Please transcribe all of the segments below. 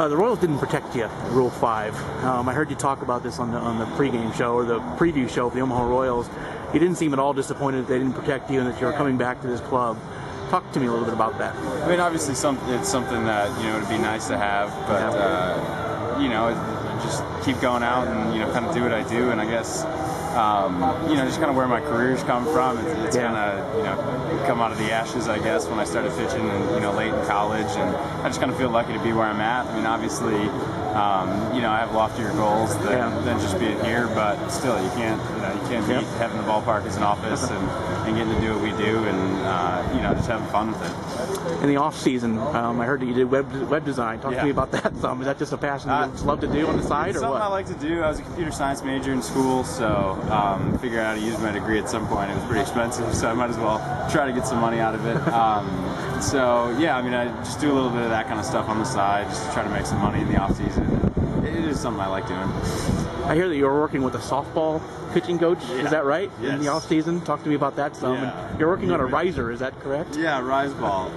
The Royals didn't protect you, Rule 5. I heard you talk about this on the pregame show or the preview show for the Omaha Royals. You didn't seem at all disappointed that they didn't protect you and that you were coming back to this club. Talk to me a little bit about that. I mean, obviously, it's something that it'd be nice to have, but just keep going out and kind of do what I do, and I guess just kind of where my career's come from. It's kind of come out of the ashes, I guess, when I started pitching and late in college, and I just kind of feel lucky to be where I'm at. I mean, obviously, I have loftier goals than just being here, but still, you can't beat having the ballpark as an office and getting to do what we do, and just having fun with it. In the off season, I heard that you did web design. Talk to me about that some. Is that just a passion you just love to do on the side, or something what? I like to do. I was a computer science major in school, so figured out how to use my degree at some point. It was pretty expensive, so I might as well try to get some money out of it. I just do a little bit of that kind of stuff on the side, just to try to make some money in the off season. It is something I like doing. I hear that you're working with a softball pitching coach. Yeah. Is that right? Yes. In the off season, talk to me about that some. Yeah. And you're working on a riser. Is that correct? Yeah, rise ball.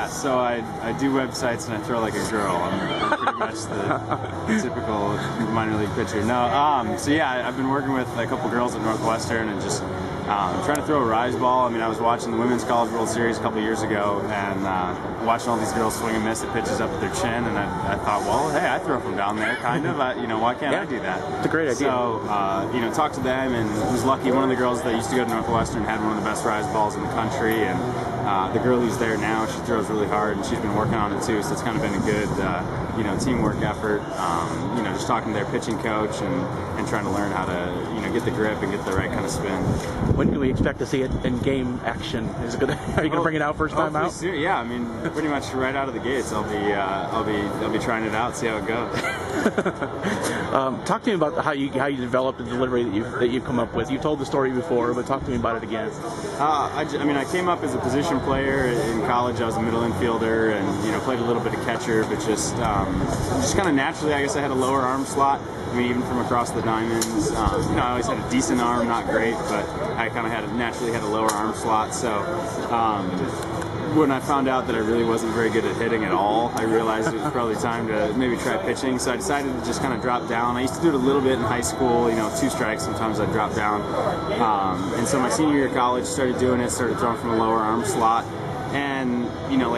So I do websites and I throw like a girl. I'm pretty much the typical minor league pitcher. No, I've been working with a couple girls at Northwestern and just trying to throw a rise ball. I mean, I was watching the Women's College World Series a couple years ago and watching all these girls swing and miss at pitches up at their chin, and I thought, well, hey, I throw from down there, kind of. Why can't I do that? It's a great idea. So, talked to them, and was lucky. One of the girls that used to go to Northwestern had one of the best rise balls in the country, and the girl who's there now, she throws really hard, and she's been working on it too. So it's kind of been a good, teamwork effort. Just talking to their pitching coach and trying to learn how to, get the grip and get the right kind of spin. When can we expect to see it in game action? Is it good? Are you going to bring it out first time out? Soon, yeah, I mean, pretty much right out of the gates. I'll be trying it out, see how it goes. Talk to me about how you developed the delivery that you've come up with. You told the story before, but talk to me about it again. I came up as a position player in college. I was a middle infielder and played a little bit of catcher, but just kind of naturally, I guess I had a lower arm slot. I mean, even from across the diamonds, I always had a decent arm, not great, but I kind of naturally had a lower arm slot. So when I found out that I really wasn't very good at hitting at all, I realized it was probably time to maybe try pitching. So I decided to just kind of drop down. I used to do it a little bit in high school, 2 strikes. Sometimes I'd drop down. And so my senior year of college, started doing it, started throwing from a lower arm slot. And,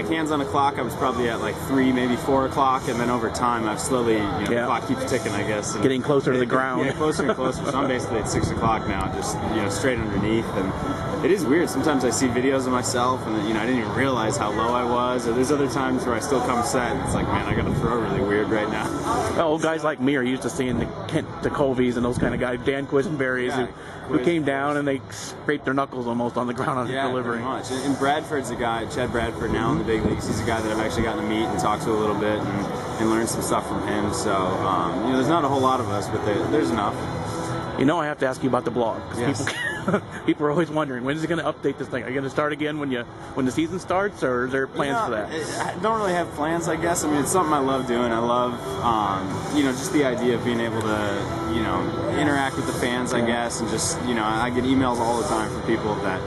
hands on the clock, I was probably at 3, maybe 4 o'clock. And then over time, I've slowly, the clock keeps ticking, I guess. And getting closer to the ground. Yeah, closer and closer. So I'm basically at 6 o'clock now, just, straight underneath. And it is weird. Sometimes I see videos of myself and, I didn't even realize how low I was. Or there's other times where I still come set and it's like, man, I got to throw really weird right now. Well, guys like me are used to seeing the Kent DeColvies and those kind of guys, Dan Quisenberries, who came down and they scraped their knuckles almost on the ground on his delivery. Yeah, pretty much. And Bradford's a guy, Chad Bradford, now in the big leagues. He's a guy that I've actually gotten to meet and talk to a little bit and learn some stuff from him. So, there's not a whole lot of us, but there's enough. I have to ask you about the blog. Yes. People are always wondering, when is it going to update this thing? Are you going to start again when the season starts, or is there plans for that? I don't really have plans, I guess. I mean, it's something I love doing. I love, just the idea of being able to, interact with the fans, I guess, and just, I get emails all the time from people that,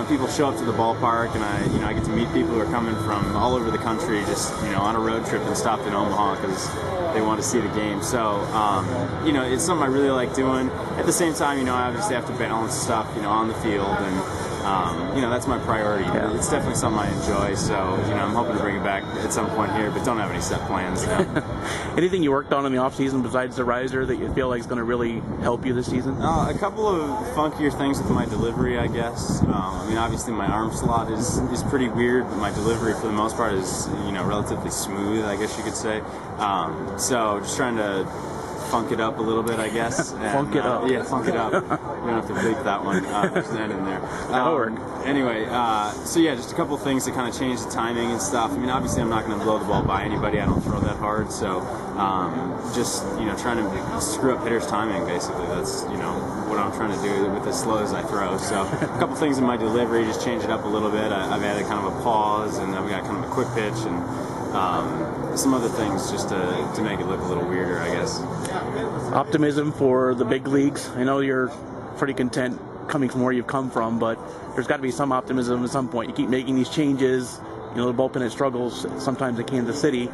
people show up to the ballpark, and I get to meet people who are coming from all over the country, just, on a road trip and stopped in Omaha because they want to see the game. So, it's something I really like doing. At the same time, I obviously have to balance stuff, on the field, and that's my priority. Yeah. It's definitely something I enjoy, so I'm hoping to bring it back at some point here, but don't have any set plans. Anything you worked on in the off season besides the riser that you feel like is going to really help you this season? A couple of funkier things with my delivery, I guess. Obviously my arm slot is pretty weird, but my delivery for the most part is relatively smooth, I guess you could say. So just trying to funk it up a little bit, I guess. Funk it up. Yeah, funk it up. You don't have to bleep that one. There's an end in there. That'll work. Anyway, just a couple of things to kind of change the timing and stuff. Obviously I'm not going to blow the ball by anybody. I don't throw that hard. So trying to screw up hitters' timing, basically. That's, what I'm trying to do with as slow as I throw. So a couple things in my delivery, just change it up a little bit. I've added kind of a pause, and I've got kind of a quick pitch, and some other things just to make it look a little weirder, I guess. Optimism for the big leagues. I know you're pretty content coming from where you've come from, but there's got to be some optimism at some point. You keep making these changes. The bullpen has struggles sometimes in Kansas City.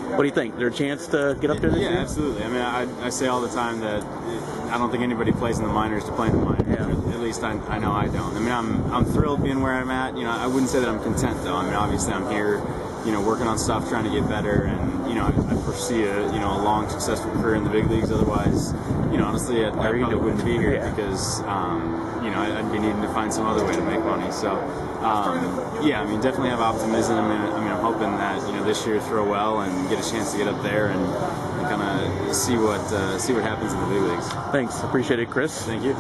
What do you think? Is there a chance to get up there this year? Yeah, absolutely. I mean, I say all the time that I don't think anybody plays in the minors to play in the minors. Yeah. At least I know I don't. I mean, I'm thrilled being where I'm at. You know, I wouldn't say that I'm content though. I mean, obviously I'm here, you know, working on stuff, trying to get better, and you know, I foresee a long, successful career in the big leagues. Otherwise, you know, honestly, I probably wouldn't be here because you know, I'd be needing to find some other way to make money. So, yeah, I mean, definitely have optimism. And I mean, I'm hoping that, you know, this year throw well and get a chance to get up there and kind of see what happens in the big leagues. Thanks. Appreciate it, Chris. Thank you.